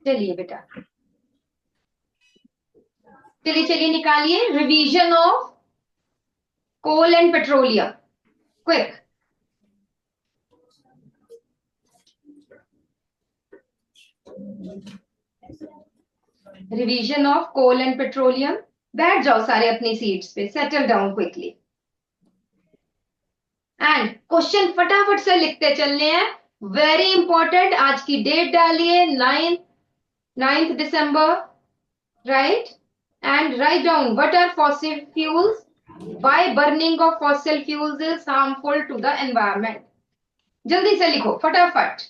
चलिए बेटा, चलिए निकालिए revision of coal and petroleum, quick. Revision of coal and petroleum. बैठ जाओ सारे अपनी सीट्स पे, settle down quickly and question फटाफट से लिखते चलने हैं। वेरी इंपॉर्टेंट, आज की डेट डालिए 9th December, right? And write down what are fossil fuels, why burning of fossil fuels is harmful to the environment। जल्दी से लिखो फटाफट।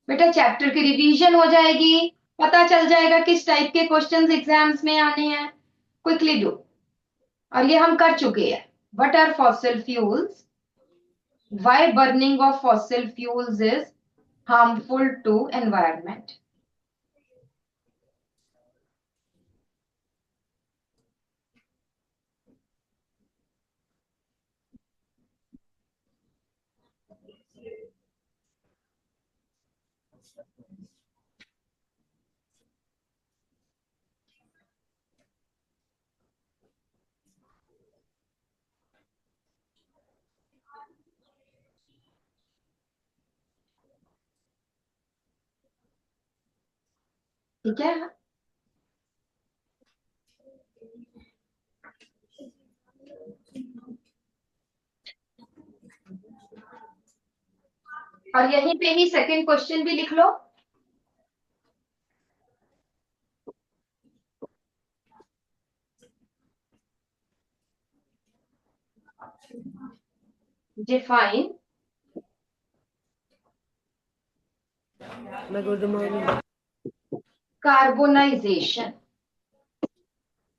बेटा चैप्टर की रिवीजन हो जाएगी, पता चल जाएगा किस टाइप के क्वेश्चंस एग्जाम्स में आने हैं। Quickly do. और ये हम कर चुके हैं। What are fossil fuels, why burning of fossil fuels is harmful to environment. ठीक है, और यहीं पे ही सेकंड क्वेश्चन भी लिख लो। Define carbonization.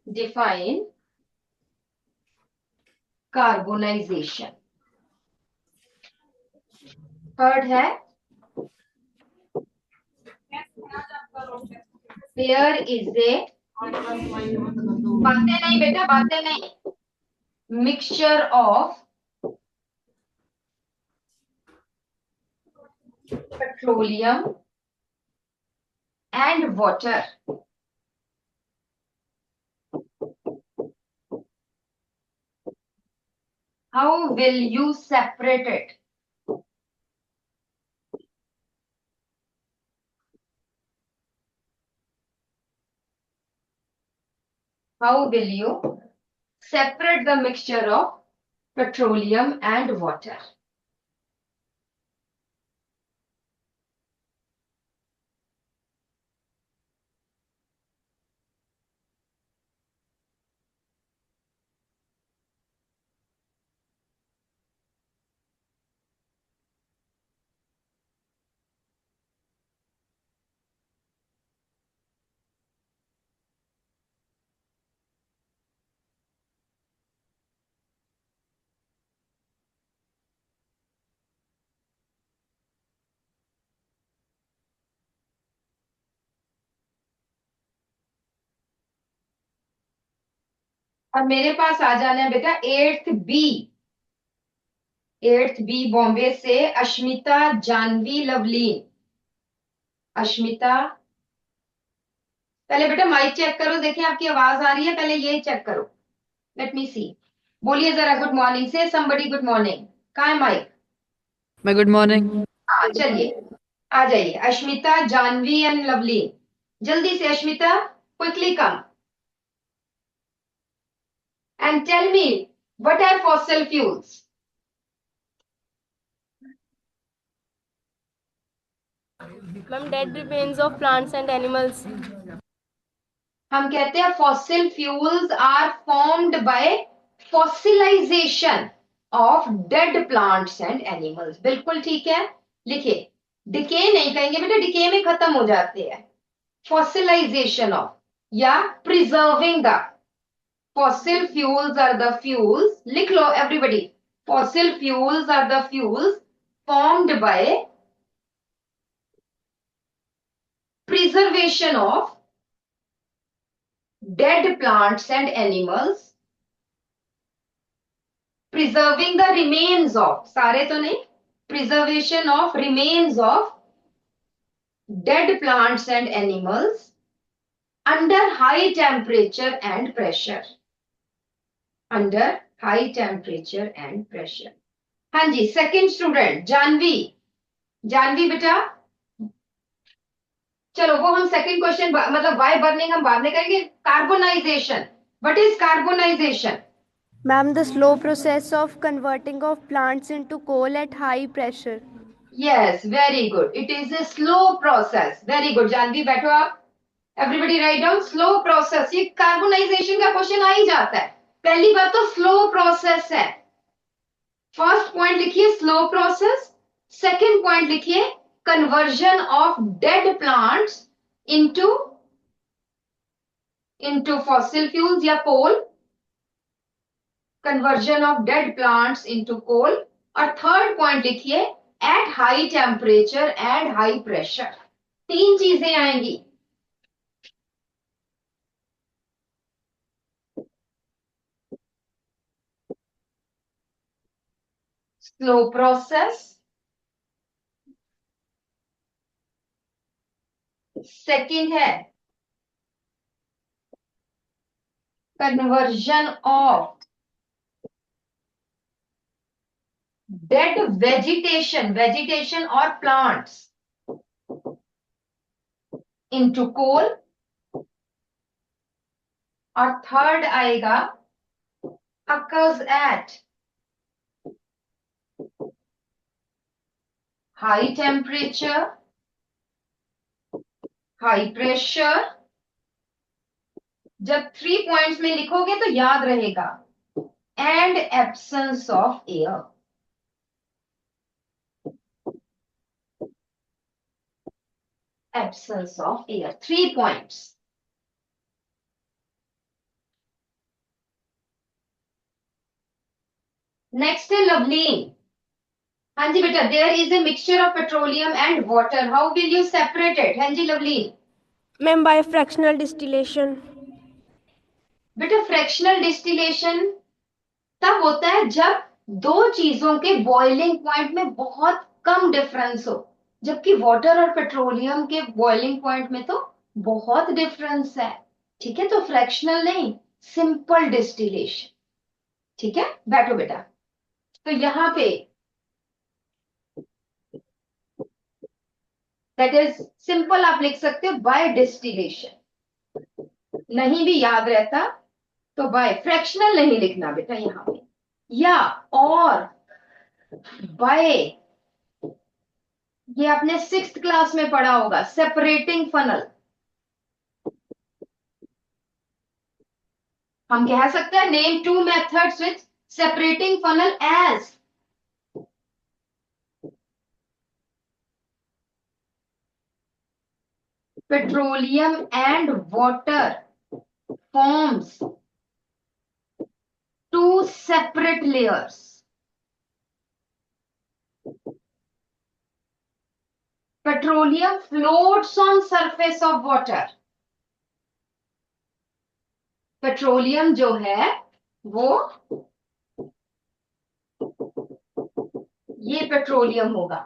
Define carbonization. Third है देयर इज ए, बातें नहीं बेटा, बातें नहीं, mixture of petroleum and water. How will you separate it? How will you separate the mixture of petroleum and water? और मेरे पास आ जाना है बेटा 8th बी बॉम्बे से अश्मिता जानवी लवलीन। अश्मिता, पहले बेटा माइक चेक करो, देखिए आपकी आवाज आ रही है, पहले ये चेक करो। लेट मी सी, बोलिए जरा गुड मॉर्निंग से समबडी, गुड मॉर्निंग। कहाँ है माइक? मैं गुड मॉर्निंग। हाँ चलिए, आ जाइए अश्मिता, जानवी एंड लवलीन। जल्दी से Ashmita, quickly come and tell me what are fossil fuels। Ma'am, dead remains of plants and animals. हम कहते हैं fossil fuels are formed by fossilization of dead plants and animals। बिल्कुल ठीक है, लिखिए। डिके नहीं कहेंगे बेटा, डिके में खत्म हो जाते हैं। फॉसिलाइजेशन ऑफ या preserving the, fossil fuels are the fuels, लिख लो everybody, fossil fuels are the fuels formed by preservation of dead plants and animals, preserving the remains of, सारे तो नहीं, preservation of remains of dead plants and animals under high temperature and pressure, under high temperature and pressure. हाँ जी, second student Janvi, Janvi बेटा, चलो वो हम second question मतलब Y burning हम बाद में करेंगे। Carbonisation, what is carbonisation? Ma'am, the slow process of converting of plants into coal at high pressure. Yes, very good, it is a slow process. Very good Janvi, बैठो आप, everybody write down slow process. ये carbonization का question आ ही जाता है। पहली बात तो स्लो प्रोसेस है, फर्स्ट पॉइंट लिखिए स्लो प्रोसेस। सेकंड पॉइंट लिखिए conversion of dead plants into into fossil fuels या coal, conversion of dead plants into coal. और थर्ड पॉइंट लिखिए at high temperature and high pressure. तीन चीजें आएंगी। Slow process, second है conversion of dead vegetation, vegetation और plants into coal. और third आएगा occurs at high temperature, high pressure। जब 3 पॉइंट्स में लिखोगे तो याद रहेगा, and absence of air. Absence of air, 3 points. Next है लवलीन। हाँ जी बेटा, there is a mixture of petroleum and water, how will you separate it? हाँ जी Lovleen. Ma'am, by fractional distillation. बेटा फ्रैक्शनल डिस्टिलेशन तब होता है जब दो चीजों के बॉइलिंग पॉइंट में बहुत कम डिफरेंस हो, जबकि वाटर और पेट्रोलियम के बॉइलिंग पॉइंट में तो बहुत डिफरेंस है। ठीक है, तो फ्रैक्शनल नहीं, सिंपल डिस्टिलेशन। ठीक है, बैठो बेटा। तो यहां पे दैट इज सिंपल आप लिख सकते हो बाय डिस्टिलेशन, नहीं भी याद रहता तो बाय, फ्रैक्शनल नहीं लिखना बेटा यहां पे, या और बाय, ये आपने 6th क्लास में पढ़ा होगा सेपरेटिंग फनल। हम कह सकते हैं name two methods with separating funnel as petroleum and water forms two separate layers. Petroleum floats on surface of water, petroleum जो है वो, ये पेट्रोलियम होगा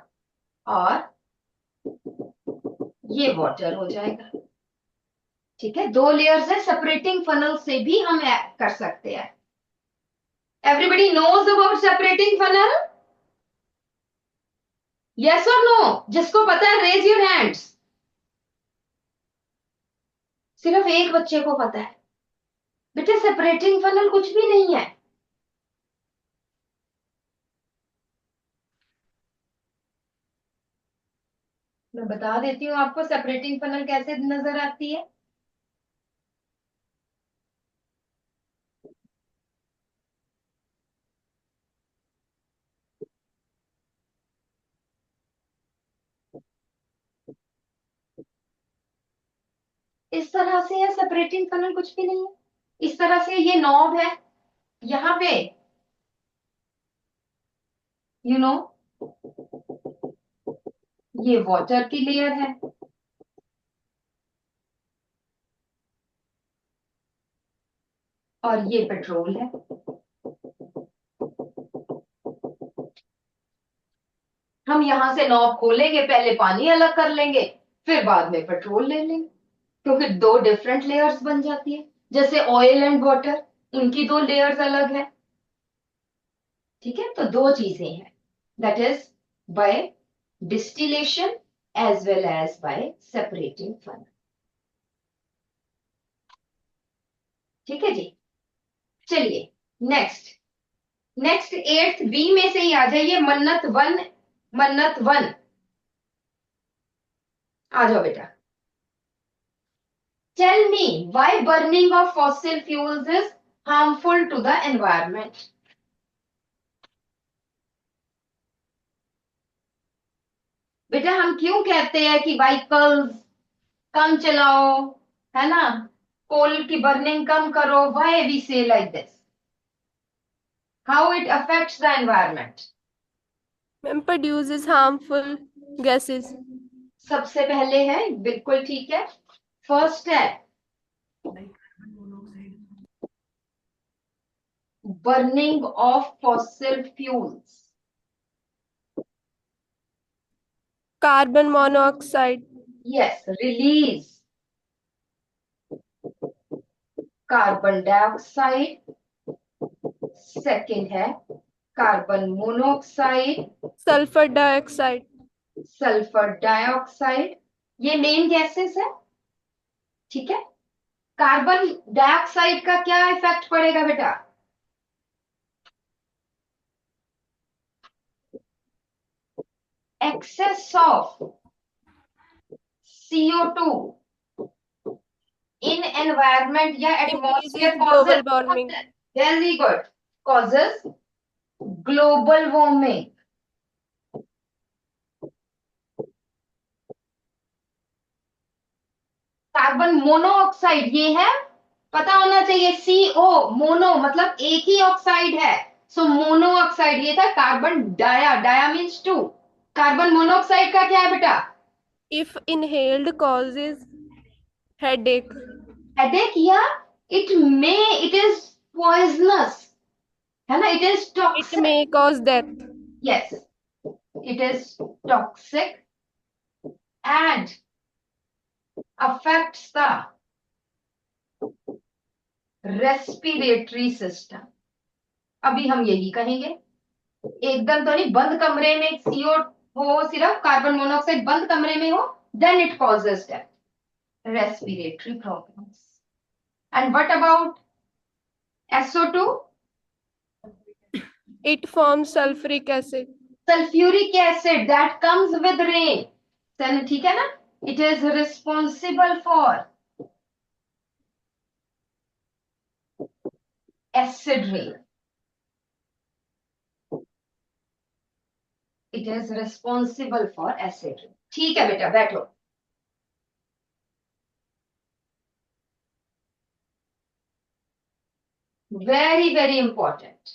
और ये वाटर हो जाएगा। ठीक है, दो लेयर्स है, सेपरेटिंग फनल से भी हम कर सकते हैं। Everybody knows about separating funnel? Yes और नो? जिसको पता है रेज योर हैंड्स। सिर्फ एक बच्चे को पता है। बेटे सेपरेटिंग फनल कुछ भी नहीं है। मैं बता देती हूँ आपको सेपरेटिंग फनल कैसे नजर आती है। इस तरह से है, सेपरेटिंग फनल कुछ भी नहीं है। इस तरह से ये नॉब है, यहाँ पे यू नो ये वाटर की लेयर है और ये पेट्रोल है। हम यहां से नॉब खोलेंगे, पहले पानी अलग कर लेंगे, फिर बाद में पेट्रोल ले लेंगे, क्योंकि दो डिफरेंट लेयर्स बन जाती है। जैसे ऑयल एंड वाटर, उनकी दो लेयर्स अलग है। ठीक है, तो दो चीजें हैं, that is by distillation as well as by separating funnel. ठीक है जी, चलिए नेक्स्ट। नेक्स्ट 8th बी में से ही आ जाइए, मन्नत वन। मन्नत वन, आ जाओ बेटा। Tell me why burning of fossil fuels is harmful to the environment. बेटा हम क्यों कहते हैं कि व्हीकल्स कम चलाओ, है ना, कोल की बर्निंग कम करो, व्हाई वी से like this, how it affects the environment. Ma'am, produces harmful gases. सबसे पहले है, बिल्कुल ठीक है, फर्स्ट है burning of fossil fuels. Carbon monoxide. Yes, release carbon dioxide. Second है carbon monoxide, Sulfur dioxide. Sulphur dioxide. ये मेन गैसेस है। ठीक है, कार्बन डाइऑक्साइड का क्या इफेक्ट पड़ेगा बेटा, excess of CO2 in environment या atmosphere Increases causes, global warming. Very good, causes global warming. Carbon monoxide ये है, पता होना चाहिए, CO, मोनो मतलब एक ही ऑक्साइड है, सो मोनोऑक्साइड ये था। Carbon dia, dia means to. Carbon monoxide का क्या है बेटा, If inhaled, causes headache. Headache, या इट इज पॉइजनस, है ना, it is It toxic. may cause death. Yes, it is toxic and affects the respiratory system. अभी हम यही कहेंगे, एकदम तो नहीं, बंद कमरे में CO हो, सिर्फ कार्बन मोनोऑक्साइड बंद कमरे में हो, then it causes death, respiratory problems. And what about SO2, It forms sulfuric acid. Sulfuric acid that comes with rain. ठीक है ना, it is responsible for acid rain, it is responsible for acid rain. ठीक है बेटा, बैठो। Very very important,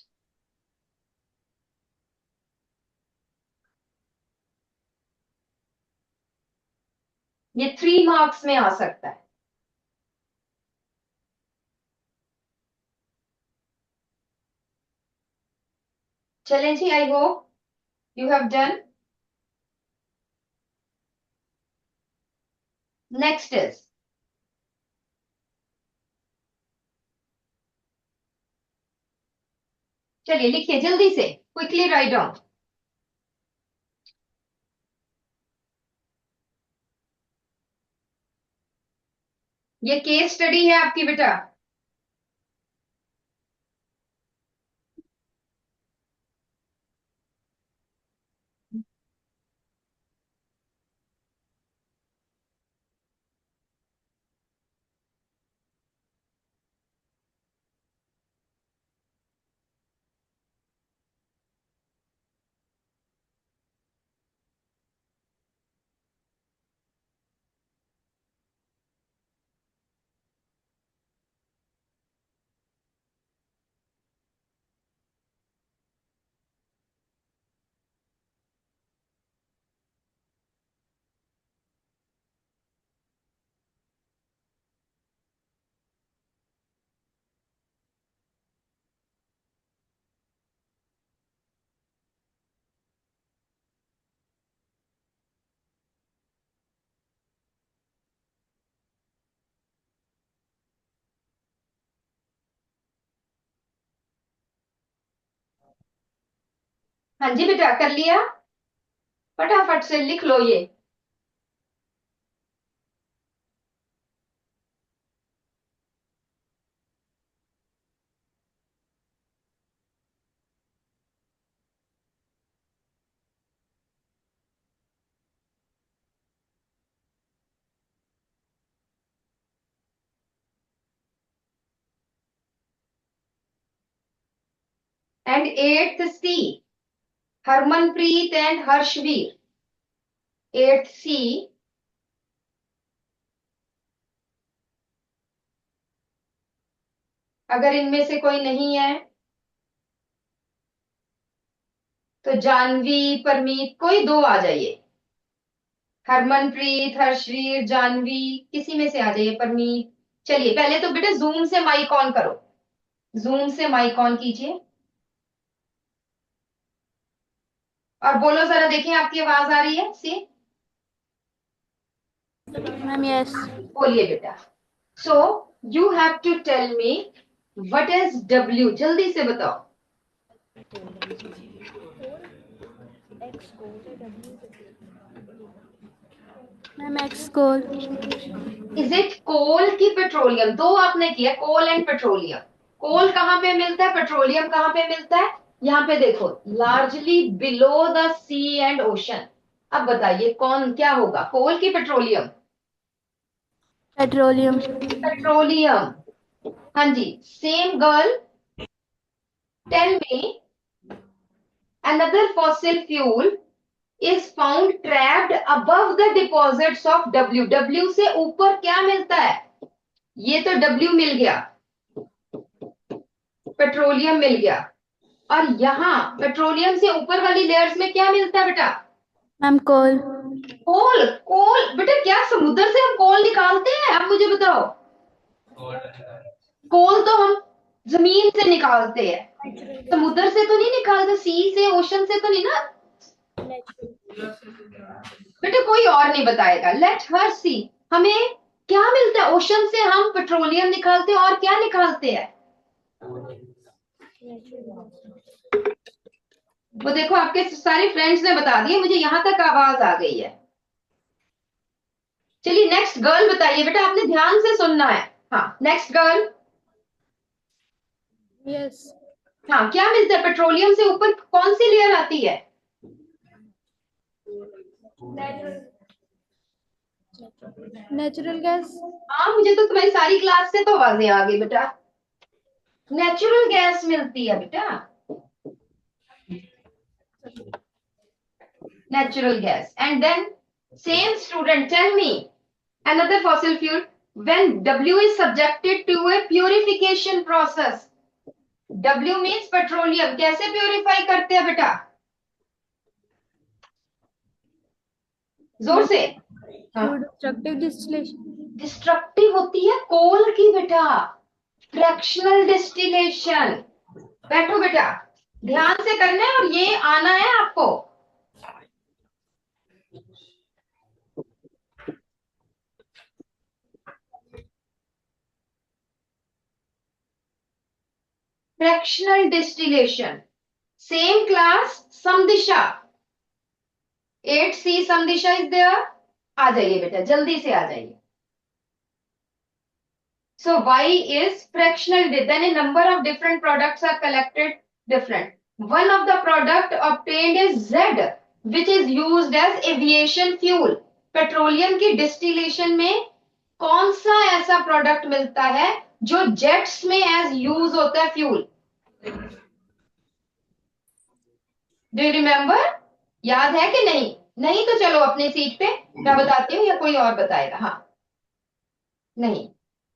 ये 3 marks में आ सकता है। चलें जी, I hope you have done. Next is, चलिए लिखिए जल्दी से, क्विकली राइट डाउन। ये केस स्टडी है आपकी बेटा। हाँ जी बेटा, कर लिया? फटाफट से लिख लो ये। And eighth C, Harmanpreet and Harshveer. Eighth C, अगर इनमें से कोई नहीं है तो जानवी, परमीत, कोई दो आ जाइए। हरमनप्रीत, हर्षवीर, जानवी, किसी में से आ जाइए। परमीत, चलिए पहले तो बेटा जूम से माइक ऑन करो। जूम से माइक ऑन कीजिए और बोलो जरा, देखें आपकी आवाज आ रही है? C, ma'am yes. बोलिए बेटा। So you have to tell me what is W, जल्दी से बताओ। Ma'am X coal. Is it coal की पेट्रोलियम? दो आपने किया, कोल एंड पेट्रोलियम। कोल कहाँ पे मिलता है, पेट्रोलियम कहाँ पे मिलता है? यहाँ पे देखो, largely below the sea and ocean. अब बताइए कौन क्या होगा, कोल की पेट्रोलियम? पेट्रोलियम। पेट्रोलियम। हाँ जी, same girl, tell me another fossil fuel is found trapped above the deposits of W. W से ऊपर क्या मिलता है? ये तो डब्ल्यू मिल गया, पेट्रोलियम मिल गया, और यहाँ पेट्रोलियम से ऊपर वाली लेयर्स में क्या मिलता है बेटा? मैम कोल। कोल। कोल बेटा, क्या समुद्र से हम कोल निकालते हैं? अब मुझे बताओ। कोल तो हम जमीन से निकालते हैं, समुद्र से तो नहीं निकालते, सी से, ओशन से तो नहीं ना। बेटा कोई और नहीं बताएगा, लेट हर सी। हमें क्या मिलता है? ओशन से हम पेट्रोलियम निकालते हैं, और क्या निकालते हैं? वो देखो, आपके सारे फ्रेंड्स ने बता दिया, मुझे यहां तक आवाज आ गई है। चलिए नेक्स्ट गर्ल बताइए बेटा, आपने ध्यान से सुनना है। हाँ, नेक्स्ट गर्ल। यस। हाँ, क्या मिलता है पेट्रोलियम से ऊपर? कौन सी लेयर आती है? Natural gas. हाँ, मुझे तो तुम्हारी सारी क्लास से तो आवाजें आ गई बेटा। नेचुरल गैस मिलती है बेटा, natural gas. And then same student, tell me another fossil fuel when W is subjected to a purification process. W means petroleum, कैसे प्योरीफाई करते हैं बेटा? जोर से। हाँ, डिस्ट्रक्टिव डिस्टिलेशन। डिस्ट्रक्टिव होती है कोल की बेटा, फ्रैक्शनल डिस्टिलेशन। बैठो बेटा, ध्यान से करना है और ये आना है आपको। Fractional distillation, same class, Samdisha. 8C Samdisha is there. आ जाइए बेटा, जल्दी से आ जाइए। So Y is fractional. Then a number of different products are collected different. One of the product obtained is Z, which is used as aviation fuel. Petroleum की distillation में कौन सा ऐसा प्रोडक्ट मिलता है जो जेट्स में एज यूज होता है फ्यूल? Do you remember? याद है कि नहीं? नहीं तो चलो अपनी सीट पे, मैं बताती हूँ या कोई और बताएगा? हाँ, नहीं,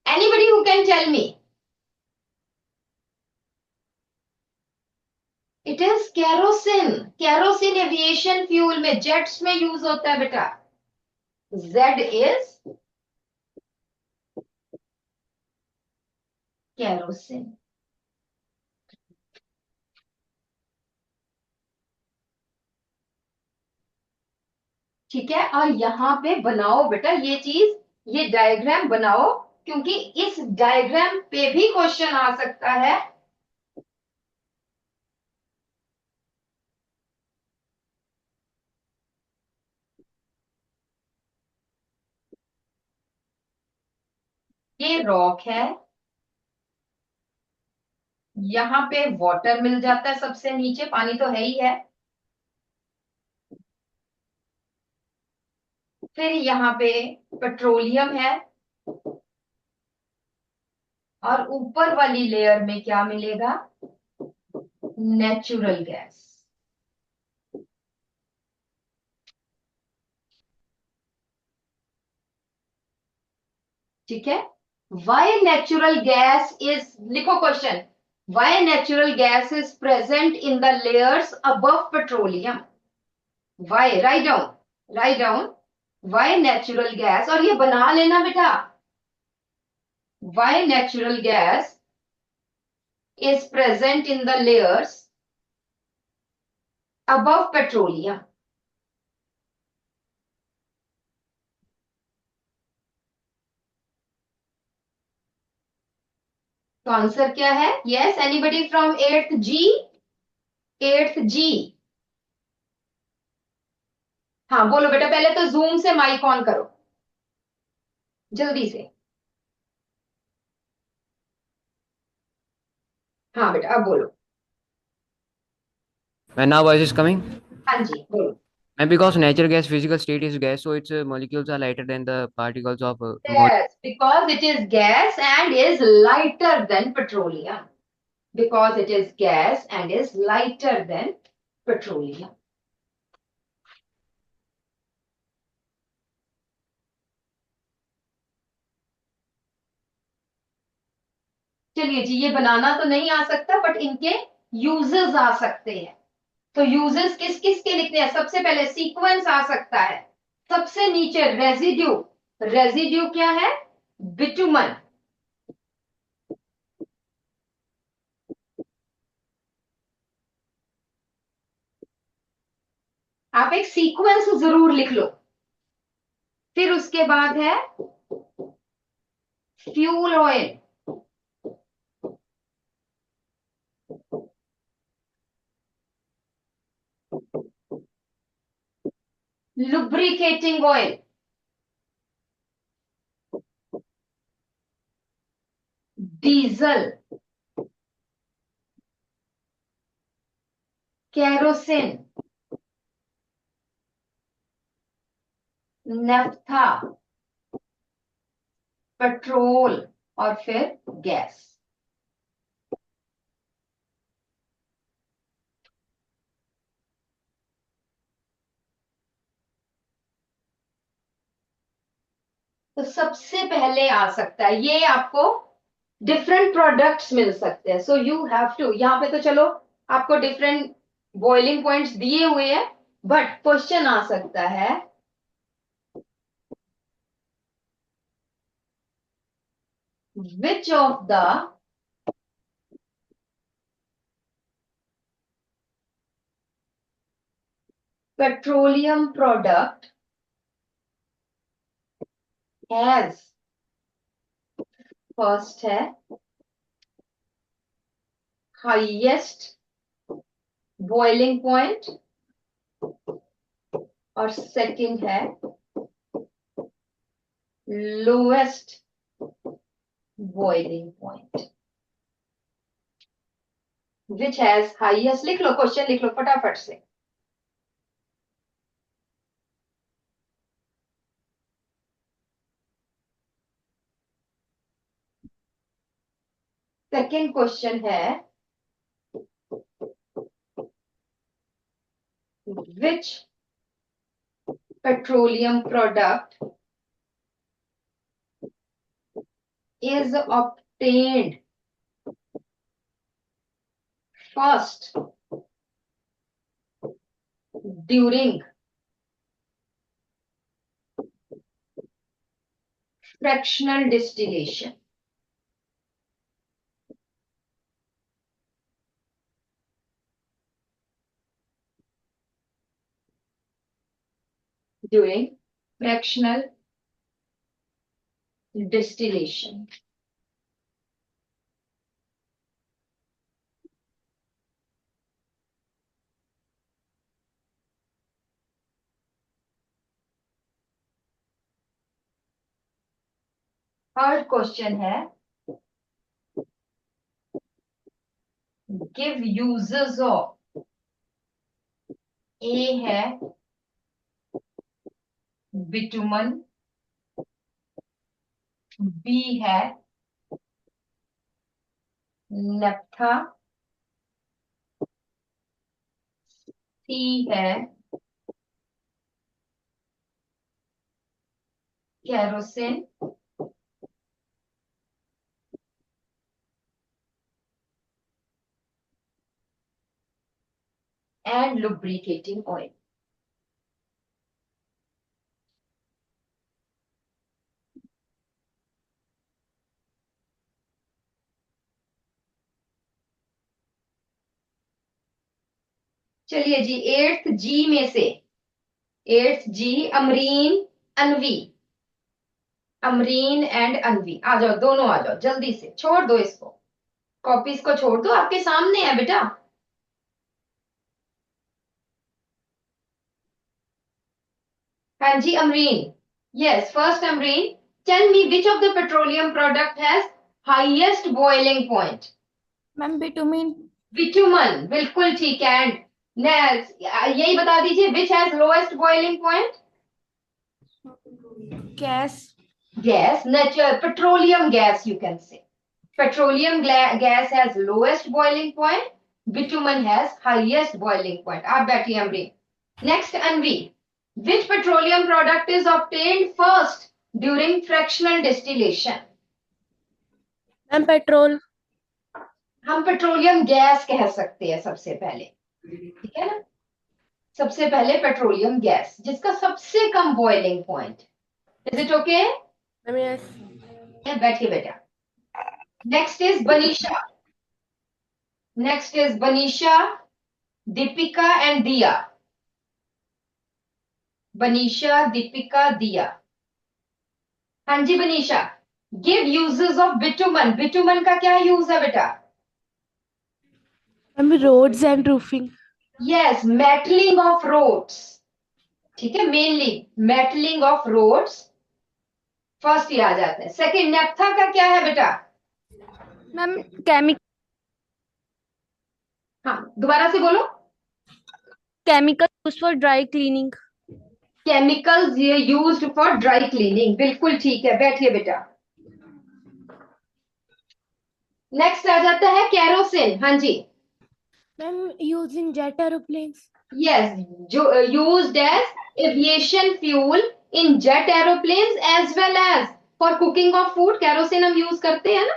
anybody who can tell me? It is kerosene. Kerosene aviation fuel में, जेट्स में यूज होता है बेटा। Jet is kerosene. ठीक है, और यहां पे बनाओ बेटा ये चीज, ये डायग्राम बनाओ, क्योंकि इस डायग्राम पे भी क्वेश्चन आ सकता है। ये रॉक है, यहाँ पे वाटर मिल जाता है, सबसे नीचे पानी तो है ही है। फिर यहाँ पे पेट्रोलियम है, और ऊपर वाली लेयर में क्या मिलेगा? Natural gas. ठीक है। वाई नेचुरल गैस इज, लिखो question, why natural gas is present in the layers above petroleum? Why, write down, why natural gas, और ये बना लेना बेटा, why natural gas is present in the layers above petroleum? तो answer क्या है? Yes, anybody from eighth G? Eighth G, हाँ बोलो बेटा, पहले तो जूम से माइक ऑन करो जल्दी से। हाँ बेटा अब बोलो। And now voice is coming. हाँ जी बोलो। And because natural gas physical state is gas, so its molecules are lighter than the particles of Yes, because it is gas and is lighter than petroleum. Because it is gas and is lighter than petroleum. चलिए जी, ये बनाना तो नहीं आ सकता, but इनके uses आ सकते हैं। तो uses किस किस के लिखने हैं? सबसे पहले सीक्वेंस आ सकता है, सबसे नीचे रेजिड्यू। रेजिड्यू क्या है? बिटुमन। आप एक सीक्वेंस जरूर लिख लो। फिर उसके बाद है fuel oil, lubricating oil, diesel, kerosene, naphtha, petrol, और फिर गैस। तो सबसे पहले आ सकता है ये, आपको डिफरेंट प्रोडक्ट्स मिल सकते हैं, सो यू हैव टू, यहां पे तो चलो आपको डिफरेंट बॉइलिंग पॉइंट्स दिए हुए हैं, बट क्वेश्चन आ सकता है which of the petroleum product has, first है हाईएस्ट बॉइलिंग पॉइंट, और सेकंड है lowest boiling point. Which has highest, लिख लो क्वेश्चन, लिख लो फटाफट से। सेकंड क्वेश्चन है which petroleum product is obtained first during fractional distillation? During fractional distillation. Third question है, give uses of, ए है बिटुमन, बी है नफ्था, सी है केरोसिन, एंड लुब्रिकेटिंग ऑयल। चलिए जी, एट्थ जी में से, eighth G Amreen Anvi, Amreen and Anvi, आ जाओ दोनों, आ जाओ जल्दी से, छोड़ दो इसको, कॉपीज को छोड़ दो, आपके सामने है बेटा। हाँ जी Amreen, yes first Amreen, tell me which of the petroleum product has highest boiling point. Ma'am bitumen. Bitumen, बिल्कुल ठीक है। एंड नेक्स्ट यही बता दीजिए, which has lowest boiling point. Gas. Gas, natural petroleum gas you can say, petroleum gas has lowest boiling point, bitumen has highest boiling point। आप बैठिए Amreen. Next Anvi, which petroleum product is obtained first during fractional distillation। Ma'am petrol. हम petroleum gas कह सकते हैं सबसे पहले, ठीक है ना, सबसे पहले पेट्रोलियम गैस जिसका सबसे कम boiling point. Is it okay? Ma'am yes. बैठिए बेटा। Next is Banisha, next is Banisha, Deepika and Diya, Banisha Deepika Diya. हाँ जी Banisha, give uses of bitumen, bitumen का क्या यूज है बेटा। Ma'am roads and roofing. Yes, metalling of roads, ठीक है, mainly metalling of roads first ये आ जाते हैं। सेकंड नेप्था का क्या है बेटा। Ma'am chemical. हाँ दोबारा से बोलो। Chemical for dry cleaning. Chemicals ये यूज्ड फॉर ड्राई क्लीनिंग, बिल्कुल ठीक है, बैठिए बेटा। नेक्स्ट आ जाता है केरोसिन, हाँ जी। Ma'am use in jet aeroplanes. Yes, जो used as aviation fuel in jet aeroplanes as well as for cooking of food, kerosene हम यूज करते हैं ना,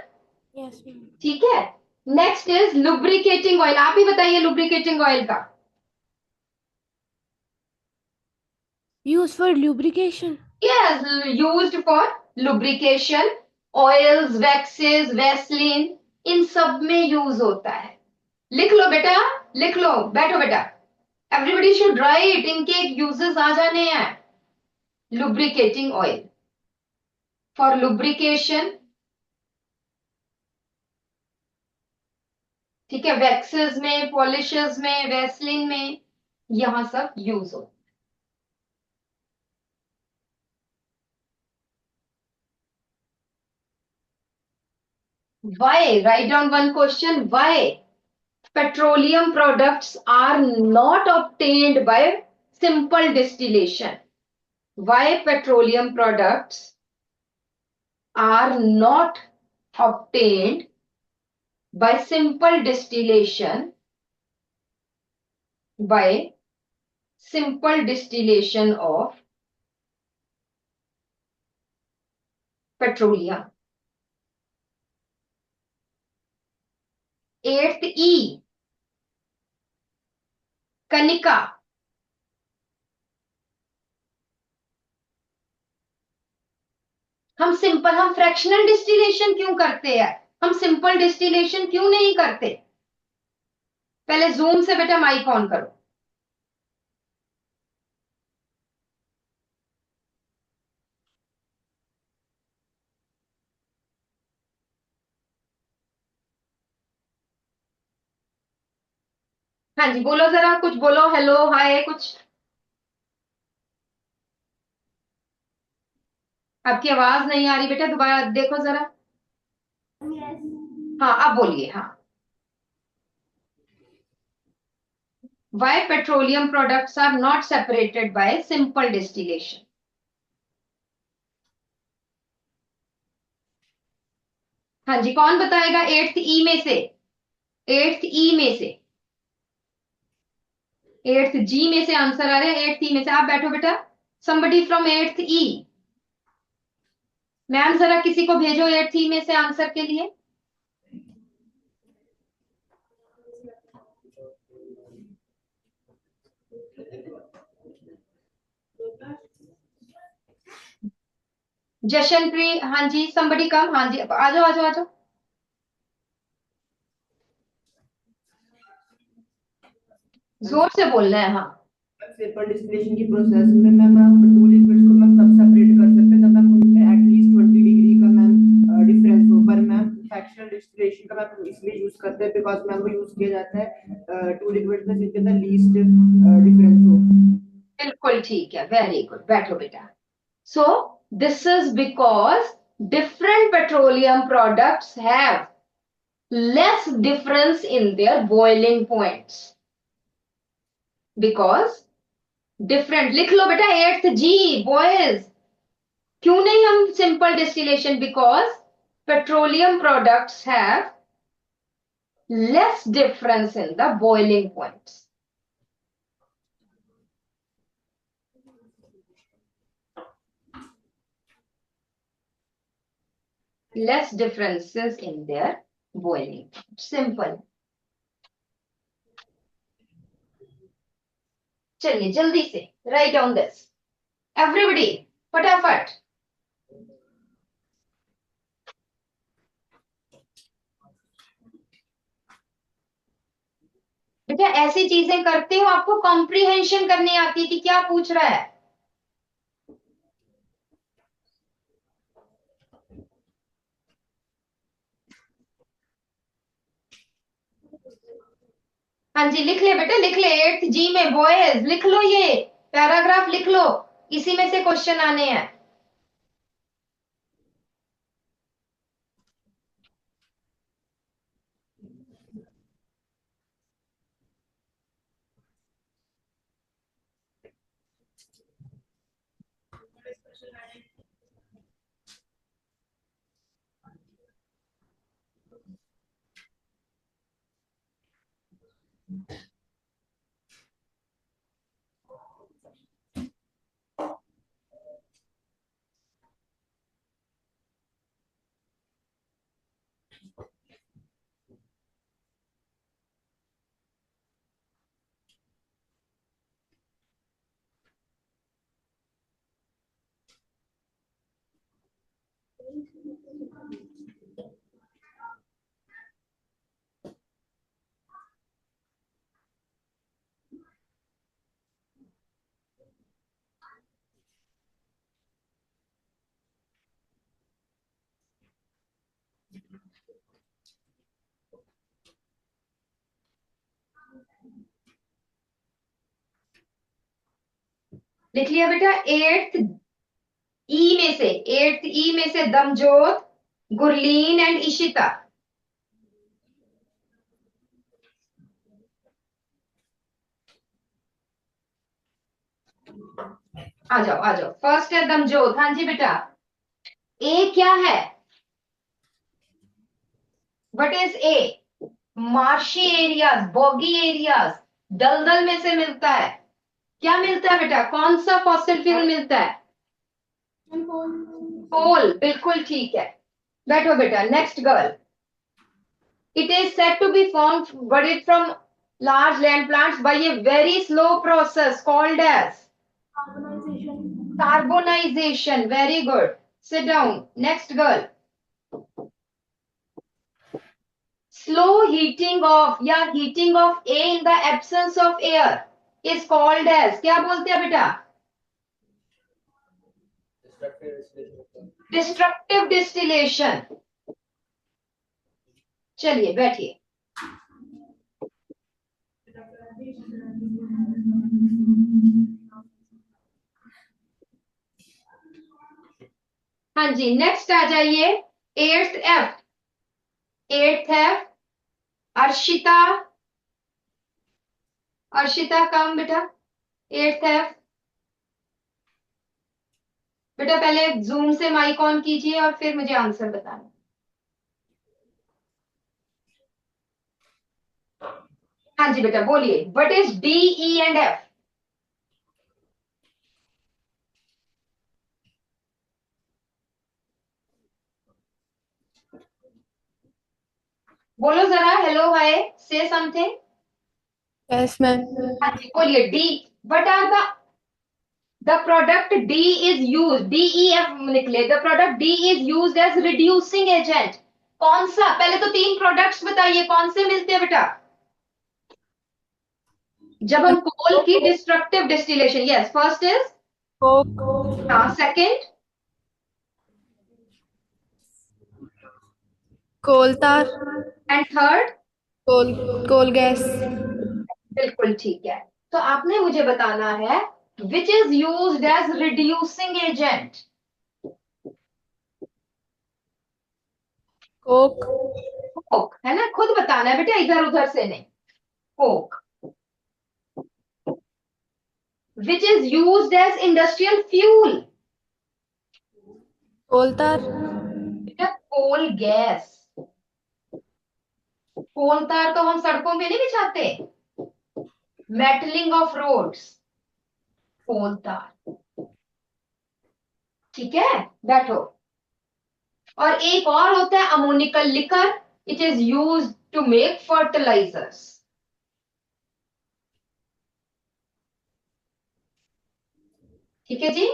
यस मैम। ठीक है। नेक्स्ट इज लुब्रिकेटिंग ऑयल, आप ही बताइए लुब्रिकेटिंग ऑयल का। Use for lubrication. Yes, used for lubrication, oils, waxes, vaseline, इन सब में यूज होता है। लिख लो बेटा, लिख लो, बैठो बेटा, एवरीबडी शुड राइट, इनके यूजेस आ जाने हैं। लुब्रिकेटिंग ऑयल फॉर लुब्रिकेशन, ठीक है, वैक्सेस में, पॉलिशेस में, वैसलीन में, यहां सब यूज हो। Why? Write down one question. Why petroleum products are not obtained by simple distillation? Why petroleum products are not obtained by simple distillation, by simple distillation of petroleum? Eighth E, Kanika, हम fractional distillation क्यों करते हैं, हम simple distillation क्यों नहीं करते। पहले zoom से बेटा माइक ऑन करो। हाँ जी बोलो, जरा कुछ बोलो, हेलो हाय कुछ। आपकी आवाज नहीं आ रही बेटा, दोबारा देखो जरा। हाँ अब बोलिए। हाँ, why petroleum products are not separated by simple distillation? हाँ जी, कौन बताएगा? एट्थ ई में से, एट्थ ई में से, एट्थ जी में से आंसर आ रहा है, एट्थ ई में से। आप बैठो बेटा, somebody from eighth E. Ma'am जरा किसी को भेजो एट्थ ई में से आंसर के लिए। जशनप्रीत, हाँ जी, somebody कम। हाँ जी, आ जाओ आ जाओ आ जाओ। जोर से बोलना है। हाँ, सिंपल डिस्टिलेशन की प्रोसेस में मैम आप टू लिक्विड्स को मैम तब सेपरेट कर सकते हैं जब मैम उनमें एटलीस्ट 20 डिग्री का मैम डिफरेंस हो। पर मैम फ्रैक्शनल डिस्टिलेशन का मैम इसलिए यूज करते हैं बिकॉज मैम वो यूज किया जाता है टू लिक्विड्स में जिनके अंदर लीस्ट डिफरेंस हो। बिल्कुल ठीक है, वेरी गुड, बैठो बेटा। सो this is because different petroleum products have less difference in their boiling points, because different, लिख लो बेटा एट्थ जी बॉयज। क्यों नहीं हम simple distillation? Because petroleum products have less difference in the boiling points. Less differences in their boiling, simple. चलिए जल्दी से write down this everybody, फटाफट। बेटा ऐसी चीजें करते हो आपको कॉम्प्रिहेंशन करनी आती है कि क्या पूछ रहा है। हाँ जी, लिख ले बेटा, लिख ले, एट्थ जी में बॉयज लिख लो, ये पैराग्राफ लिख लो, इसी में से क्वेश्चन आने हैं। लिख लिया बेटा? एट्थ ई में से, एट्थ ई में से दमजोत, गुरलीन एंड इशिता। आ जाओ आ जाओ, फर्स्ट है दमजोत। हाँ जी बेटा, ए क्या है? What is a? Marshy areas, boggy areas, दलदल में से मिलता है। क्या मिलता है बेटा? कौन सा फॉसिल फ्यूल मिलता है? कोल, बिल्कुल ठीक है। बैठो बेटा, next girl. It is said to be formed budded from large land plants by a very slow process called as carbonization. Very good. Sit down. Next girl. Slow heating of या heating of air in the absence of air is called as, क्या बोलते हैं बेटा? Destructive distillation. चलिए बैठिए। हाँ जी, next आ जाइए, eighth F. Eighth F, Arshita. Arshita come बेटा, एट्थ एफ। बेटा पहले जूम से माइक ऑन कीजिए और फिर मुझे आंसर बताना। हाँ जी बेटा बोलिए, what is D, E and F? बोलो जरा, हेलो हाय, से समथिंग। Yes, ma'am. हाँ जी बोलिए, D. What are the product D is use, DEF निकले, the product D is use as reducing agent. कौन सा? पहले तो तीन प्रोडक्ट्स बताइए कौन से मिलते हैं बेटा जब हम कोल की destructive distillation. Yes, first is, Coke, हाँ, second, coal tar, and third. coal gas, बिल्कुल ठीक है। तो आपने मुझे बताना है which is used as reducing agent. coke, coke है ना, खुद बताना है बेटा, इधर उधर से नहीं। Coke. Which is used as industrial fuel. coal tar, बेटा कोल गैस। कोल तार तो हम सड़कों पे नहीं बिछाते, metalling of roads, coal tar. ठीक है, बैठो। और एक और होता है ammoniacal liquor, it is use to make fertilizers. ठीक है जी,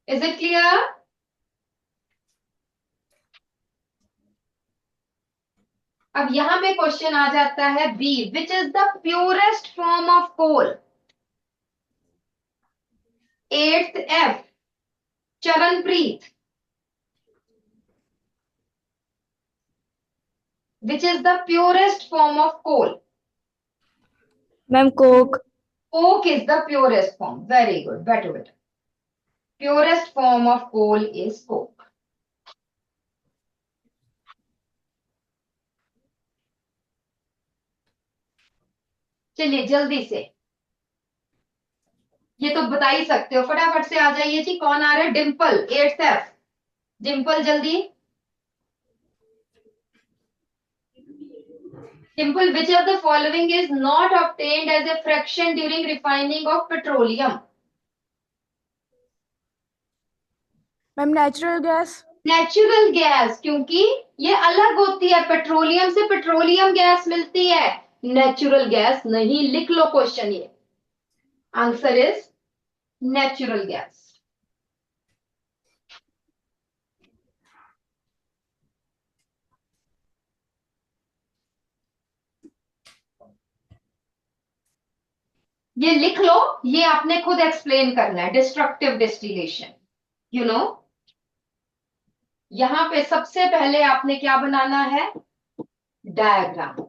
इज इट क्लियर? अब यहां पे क्वेश्चन आ जाता है B, which is the purest form of coal. Eighth F, Charanpreet, which is the purest form of coal. ma'am, coke, coke is the purest form, very good, बैठो बेटा। Purest form of coal is coke. चलिए जल्दी से, ये तो बता ही सकते हो, फटाफट से आ जाइए जी। कौन आ रहा है? Dimple, eighth F. डिम्पल जल्दी। Dimple, which of the following is not obtained as a fraction during refining of petroleum. ma'am, natural gas, natural gas, क्योंकि ये अलग होती है, पेट्रोलियम से पेट्रोलियम गैस मिलती है, नेचुरल गैस नहीं। लिख लो क्वेश्चन, ये आंसर इज नेचुरल गैस। ये लिख लो, ये आपने खुद एक्सप्लेन करना है, डिस्ट्रक्टिव डिस्टिलेशन। यू नो, यहां पे सबसे पहले आपने क्या बनाना है? डायग्राम।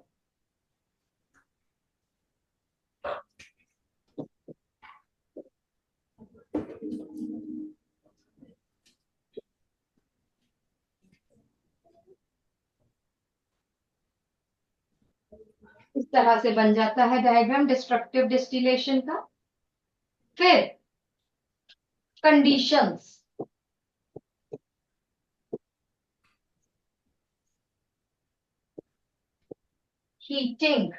इस तरह से बन जाता है डायग्राम डिस्ट्रक्टिव डिस्टिलेशन का। फिर conditions, heating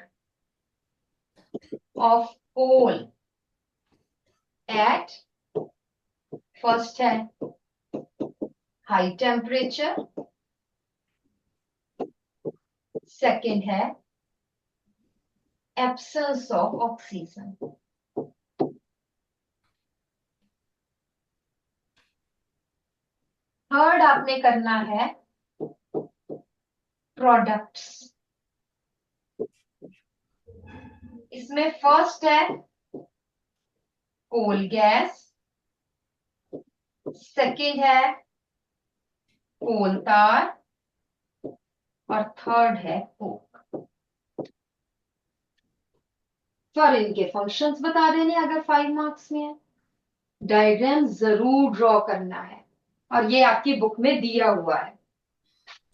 of coal at, first है हाई टेम्परेचर, सेकंड है एब्सेंस ऑफ ऑक्सीजन, थर्ड आपने करना है प्रोडक्ट्स। इसमें फर्स्ट है कोल गैस, सेकंड है कोल तार, और थर्ड है कोक। और इनके फंक्शंस बता देने अगर 5 मार्क्स में है। डायग्राम जरूर ड्रॉ करना है। और ये आपकी बुक में दिया हुआ है।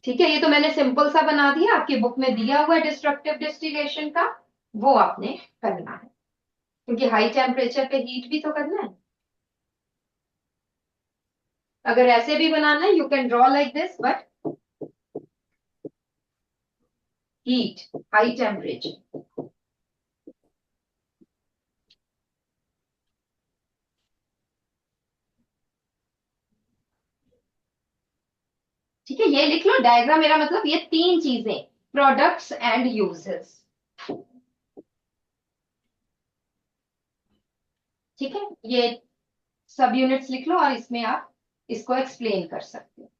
ठीक है, ये तो मैंने सिंपल सा बना दिया, आपकी बुक में दिया हुआ है डिस्ट्रक्टिव डिस्टिलेशन का, वो आपने करना है, क्योंकि हाई टेम्परेचर पे हीट भी तो करना है। अगर ऐसे भी बनाना है, you can draw like this, but heat, high temperature. ठीक है, ये लिख लो डायग्राम, मेरा मतलब ये तीन चीजें, प्रोडक्ट्स एंड यूजेस। ठीक है, ये सब यूनिट्स लिख लो और इसमें आप इसको एक्सप्लेन कर सकते हो।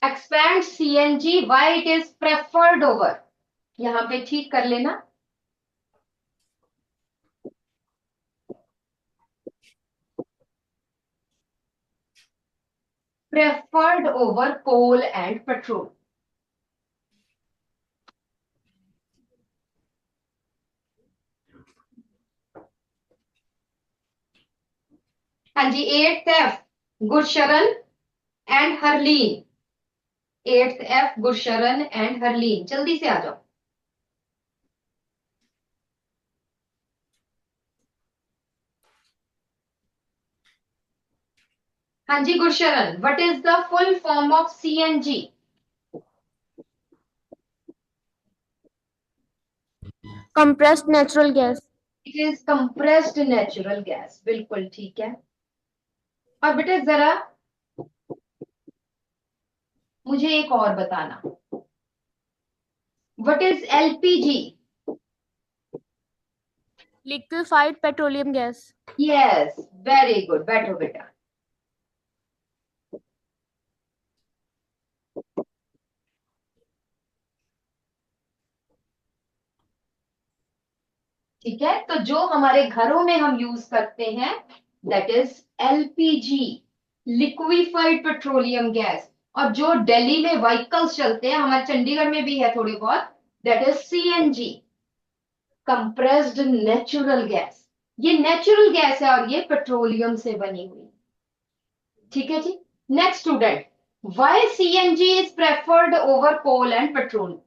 Expand CNG, why it is preferred over, यहां पे ठीक कर लेना। Preferred over coal and petrol. हाँ जी, 8th F Gursharan and Harleen, 8th F Gursharan and Harleen, जल्दी से आ जाओ। हाँ जी Gursharan, what is the full form of CNG? Compressed natural gas. It is compressed natural gas, बिल्कुल ठीक है। और बेटा जरा मुझे एक और बताना, what is LPG? Liquefied petroleum gas. Yes, very good, बैठो बेटा। ठीक है, तो जो हमारे घरों में हम यूज करते हैं that is LPG, liquefied petroleum gas. और जो दिल्ली में व्हीकल्स चलते हैं, हमारे चंडीगढ़ में भी है थोड़ी बहुत, that is CNG, compressed natural gas. ये नेचुरल गैस है और ये पेट्रोलियम से बनी हुई। ठीक है जी। Next student, why CNG is preferred over coal and petrol?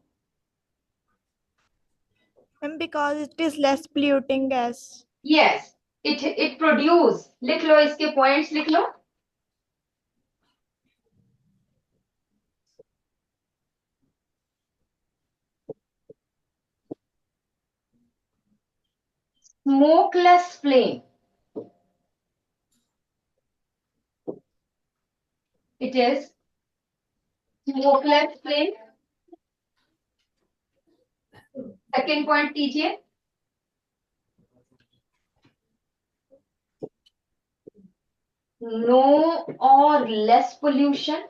And because it is less polluting gas. Yes, it produce, लिख लो इसके पॉइंट्स लिख लो। Smokeless flame. It is smokeless flame. Second point कीजिए। No or less pollution.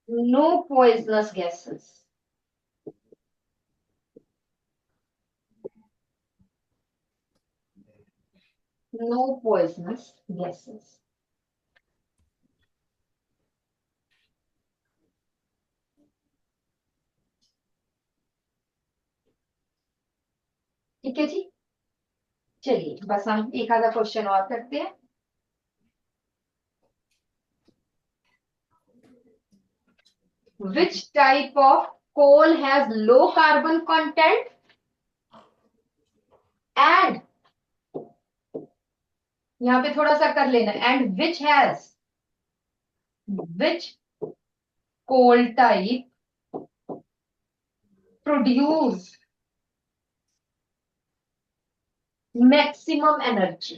No poisonous gases. No poisonous gases. ठीक है जी, चलिए बस हम एक आधा क्वेश्चन और करते हैं। Which type of coal has low carbon content and यहां पे थोड़ा सा कर लेना, and which coal type produce maximum energy?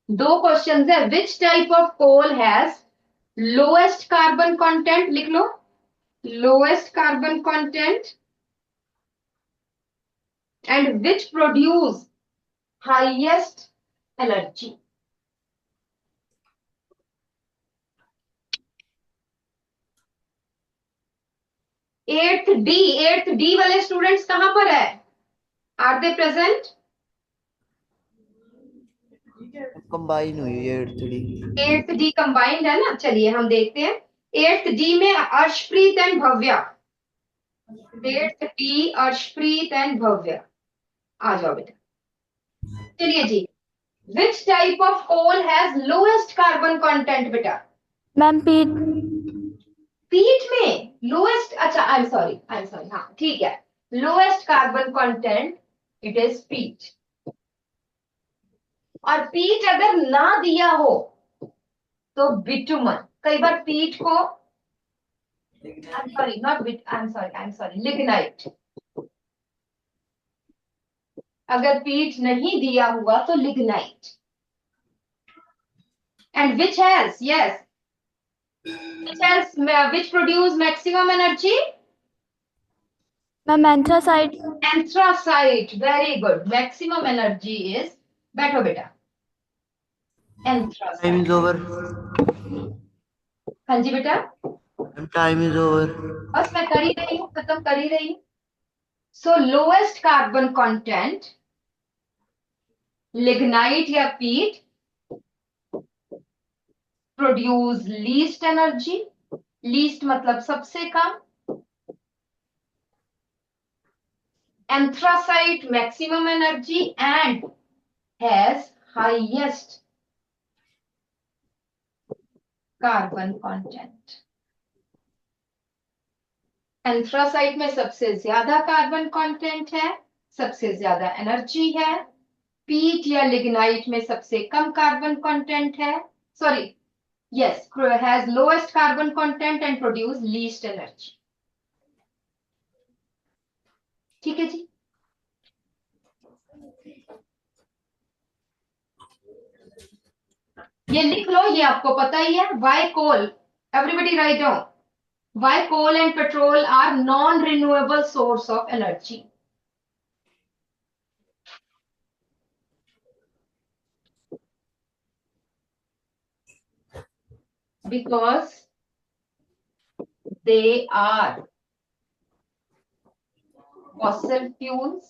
दो क्वेश्चन है, which type of coal has lowest carbon content, लिख लो lowest carbon content, and which produce highest energy? Eighth D वाले स्टूडेंट्स कहां पर है? Are they present? कंबाइन हुई है 8th D. 8th D combined है ना, चलिए हम देखते हैं। 8th डी में Arshpreet and Bhavya, 8th D Arshpreet and Bhavya, आ जाओ बेटा। चलिए जी, which type of coal has lowest carbon content बेटा? Ma'am peat. पीट में लोएस्ट, अच्छा आई एम सॉरी, हाँ ठीक है, lowest carbon content it is पीट। और पीट अगर ना दिया हो तो बिटुमन, कई बार पीट को, I am sorry not bit, I am sorry lignite, अगर पीट नहीं दिया हुआ तो lignite. And which has, yes, which produce maximum energy? Ma'am anthracite. Anthracite, very good, maximum energy is, बैठो बेटा, टाइम anthracite। Is over. हाँ जी बेटा, टाइम इज ओवर। बस मैं कर ही रही हूँ, खत्म कर ही रही हूँ। सो लोएस्ट कार्बन कंटेंट लिग्नाइट या पीट प्रोड्यूस लीस्ट एनर्जी, लीस्ट मतलब सबसे कम, anthracite maximum energy and has highest carbon content। anthracite में सबसे ज्यादा कार्बन कंटेंट है, सबसे ज्यादा एनर्जी है। पीट या लिग्नाइट में सबसे कम कार्बन कंटेंट है, sorry yes, has lowest carbon content and produce least energy. ठीक है जी, ये लिख लो, ये आपको पता ही है। Why coal, everybody write down, why coal and petrol are non renewable source of energy? Because they are fossil fuels,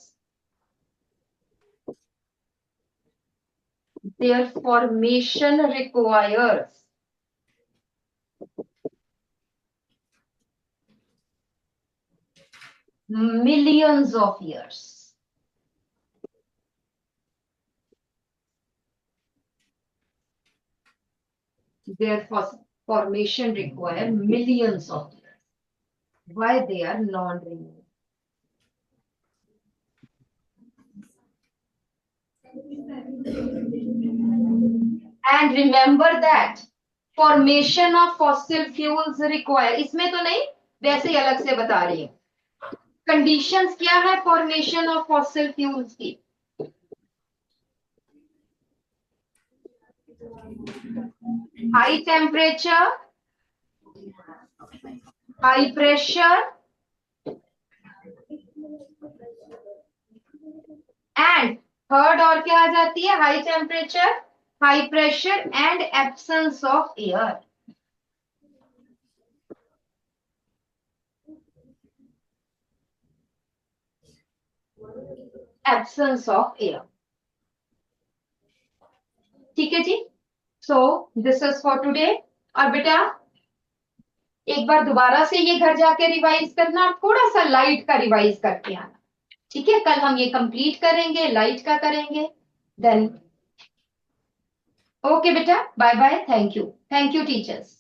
their formation requires millions of years। Their formation require millions of years. Why they are non-renewable? And remember that formation of fossil fuels require, इसमें तो नहीं, वैसे ही अलग से बता रही हूँ। Conditions क्या है फॉर्मेशन ऑफ फॉसिल फ्यूल्स की? High temperature, high pressure and third और क्या आ जाती है? High temperature, high pressure and absence of air. Absence of air, ठीक है जी। So this is for today. और बेटा एक बार दोबारा से ये घर जाके रिवाइज करना, थोड़ा सा लाइट का रिवाइज करके आना, ठीक है? कल हम ये कंप्लीट करेंगे, लाइट का करेंगे, देन ओके बेटा, bye bye, thank you teachers.